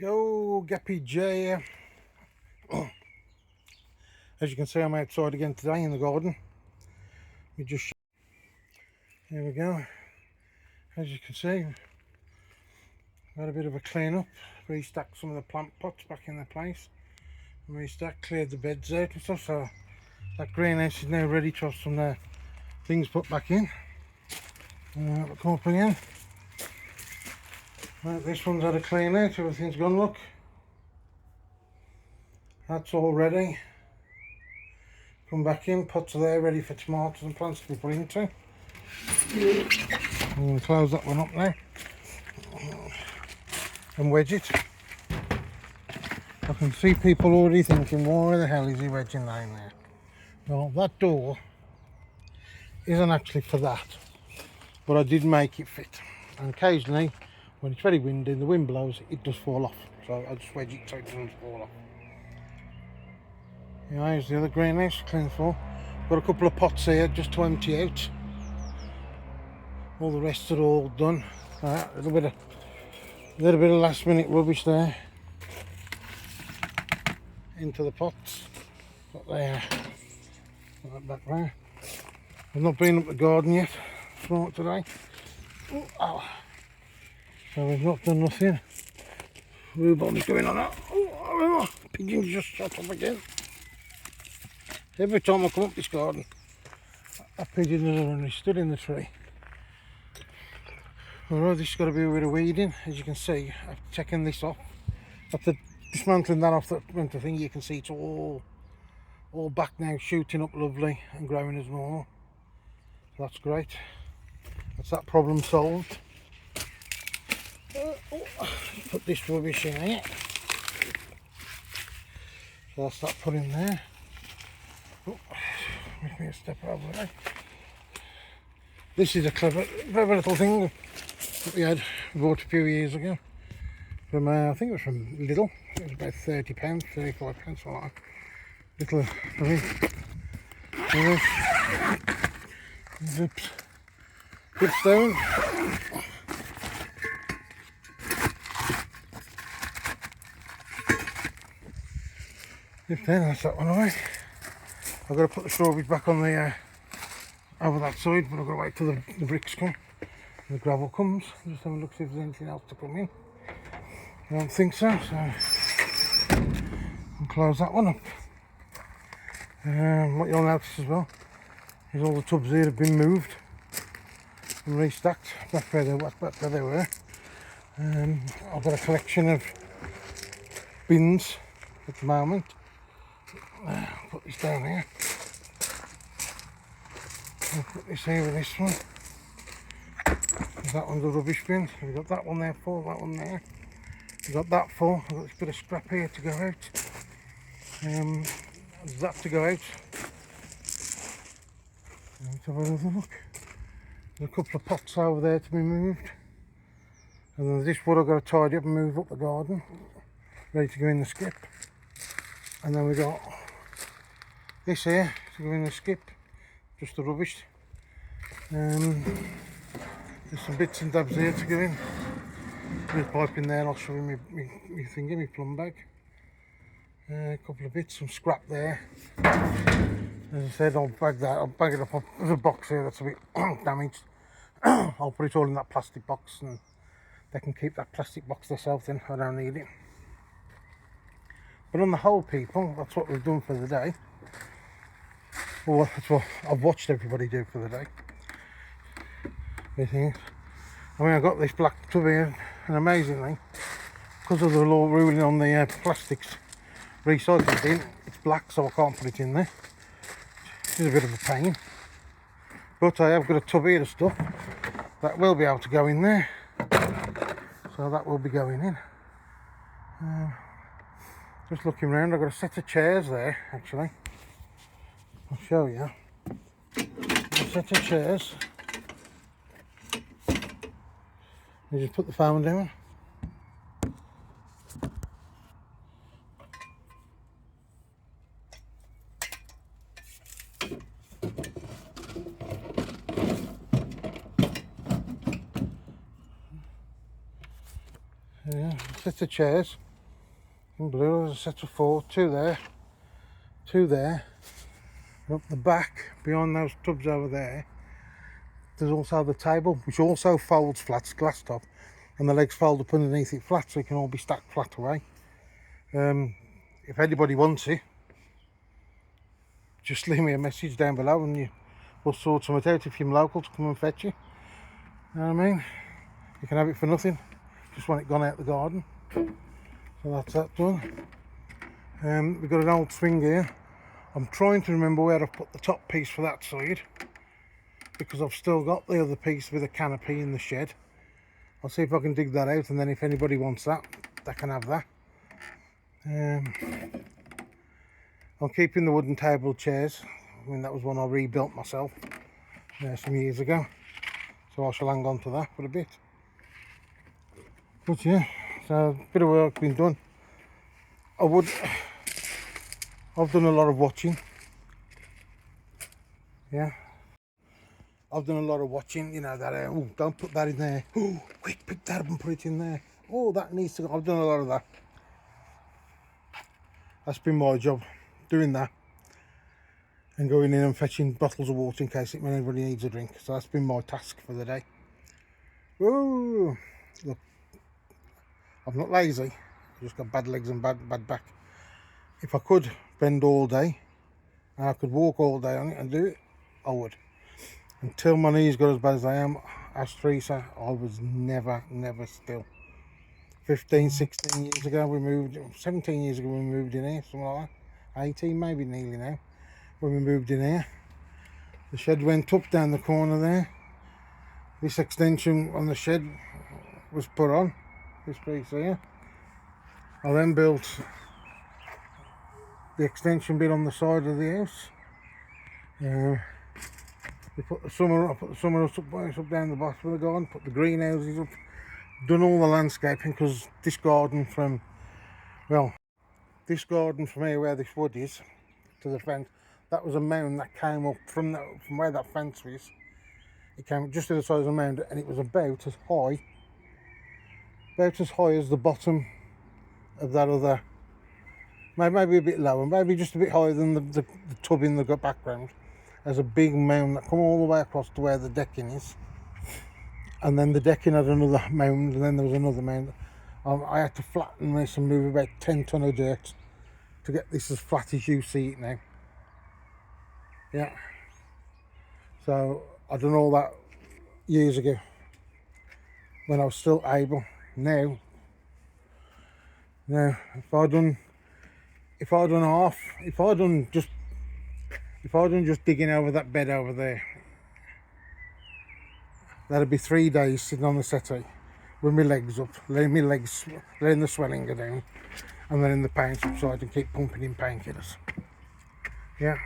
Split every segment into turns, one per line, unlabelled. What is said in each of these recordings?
Yo, Gappy J here. As you can see, I'm outside again today in the garden. Here we go. As you can see, got a bit of a clean up, restacked some of the plant pots back in their place, and restacked, cleared the beds out and stuff, so that greenhouse is now ready to have some things put back in. Come up again. Right, this one's had a clean out, everything's gone, look. That's all ready. Come back in, pots are there ready for tomatoes and plants to be put into. I'm going to close that one up now and wedge it. I can see people already thinking, why the hell is he wedging that in there? Well, that door isn't actually for that, but I did make it fit. And occasionally, when it's very windy and the wind blows, it does fall off. So I just wedge it so it doesn't fall off. Here's the other greenhouse, clean the floor. Got a couple of pots here just to empty out. All the rest are all done. A little bit of last minute rubbish there into the pots. Got there, got that back there. I've not been up the garden yet for today. Oh. So we've not done nothing. Rhubon's going on that. Oh, pigeons just shot up again. Every time I come up this garden, a pigeon has already stood in the tree. Alright, this has got to be a bit of weeding, as you can see. After checking this off, after dismantling that off the winter thing, you can see it's all back now, shooting up lovely and growing as normal. So that's great. That's that problem solved. Put this rubbish in here. So that's that put in there. Oh, make me a step over there. This is a clever little thing that we had bought a few years ago from I think it was from Lidl. It was about £30, £35, something like that. Little zips down. Zip down, that's that one away. I've got to put the strawberries back on the over that side, but I've got to wait till the bricks come and the gravel comes. Just have a look, see if there's anything else to come in. I don't think so, so I'll close that one up. What you'll notice as well is all the tubs here have been moved and restacked back where they were. I've got a collection of bins at the moment. Put this down here. I'll put this here with this one. That one's a rubbish bin. We've got that one there full, that one there. We've got that full. I've got this bit of scrap here to go out. There's that to go out. Let's have another look. There's a couple of pots over there to be moved. And then this wood I've got to tidy up and move up the garden. Ready to go in the skip. And then we've got this here to go in the skip. Just the rubbish. There's some bits and dabs here to go in. There's a pipe in there and I'll show you my plumb bag. A couple of bits, some scrap there. As I said, I'll bag it up. There's a box here that's a bit damaged. I'll put it all in that plastic box and they can keep that plastic box themselves in. I don't need it. But on the whole, people, that's what we've done for the day. Well, that's what I've watched everybody do for the day. I mean, I got this black tub here, and amazingly, because of the law ruling on the plastics recycling bin, it's black, so I can't put it in there. It's a bit of a pain. But I have got a tub here of stuff that will be able to go in there. So that will be going in. Just looking around, I've got a set of chairs there, actually. I'll show you. A set of chairs. You just put the phone down. Yeah, a set of chairs. blue, there's a set of 4, 2 there, 2 there. And up the back, beyond those tubs over there, there's also the table, which also folds flat, it's glass top, and the legs fold up underneath it flat, so it can all be stacked flat away. If anybody wants it, just leave me a message down below and we'll sort something out if you're local to come and fetch you. You know what I mean? You can have it for nothing, just want it gone out the garden. So that's that done. We've got an old swing here. I'm trying to remember where I've put the top piece for that side, because I've still got the other piece with a canopy in the shed. I'll see if I can dig that out, and then if anybody wants that, they can have that. I'm keeping the wooden table chairs. I mean, that was one I rebuilt myself some years ago, so I shall hang on to that for a bit. But yeah, so a bit of work been done. I've done a lot of watching. Yeah, I've done a lot of watching, you know, that, oh, don't put that in there. Oh, quick, pick that up and put it in there. Oh, that needs to go. I've done a lot of that. That's been my job, doing that. And going in and fetching bottles of water in case anybody needs a drink. So that's been my task for the day. Oh, look, I'm not lazy. I've just got bad legs and bad back. If I could bend all day, and I could walk all day on it and do it, I would. Until my knees got as bad as I am, as Teresa, I was never still. 15, 16 years ago we moved, 17 years ago we moved in here, something like that. 18 maybe nearly now, when we moved in here. The shed went up down the corner there. This extension on the shed was put on, this piece here. I then built the extension bit on the side of the house. I put the summer house up down the bottom of the garden, put the greenhouses up, done all the landscaping, because this garden from here where this wood is to the fence, that was a mound that came up from where that fence was. It came just to the side of the mound, and it was about as high as the bottom of that other, maybe a bit lower, maybe just a bit higher than the tub in the background. There's a big mound that come all the way across to where the decking is, and then the decking had another mound, and then there was another mound. I had to flatten this and move about 10 ton of dirt to get this as flat as you see it now. Yeah, so I done all that years ago when I was still able. Now if I done just digging over that bed over there, that'd be 3 days sitting on the settee with my legs up, letting the swelling go down, and then in the pain subside and keep pumping in painkillers. Yeah.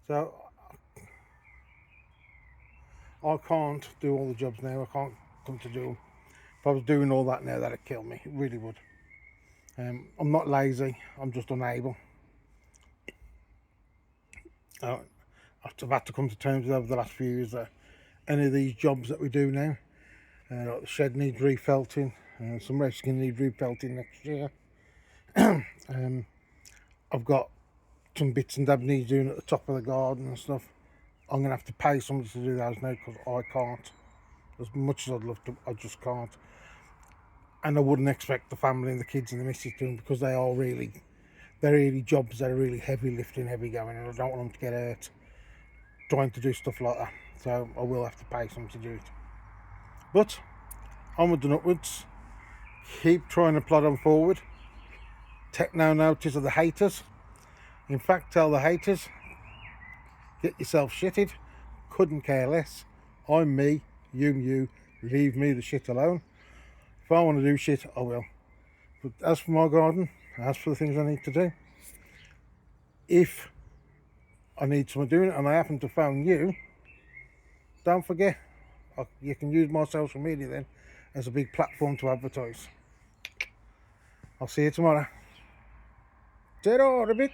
So I can't do all the jobs now. I can't come to do them. If I was doing all that now, that'd kill me. It really would. I'm not lazy. I'm just unable. I've had to come to terms with over the last few years that any of these jobs that we do now, like the shed needs refelting, some rescuing need refelting next year. I've got some bits and dabs needs doing at the top of the garden and stuff. I'm going to have to pay somebody to do those now, because I can't. As much as I'd love to, I just can't. And I wouldn't expect the family and the kids and the missus to, because they're really jobs that are really heavy lifting, heavy going, and I don't want them to get hurt trying to do stuff like that. So I will have to pay someone to do it. But onwards and upwards, keep trying to plod on forward. Take no notice of the haters. In fact, tell the haters, get yourself shitted, couldn't care less. I'm me, you, leave me the shit alone. If I want to do shit, I will. But as for my garden, as for the things I need to do, if I need someone doing it and I happen to phone you, don't forget, you can use my social media then as a big platform to advertise. I'll see you tomorrow. Ta-ra a bit.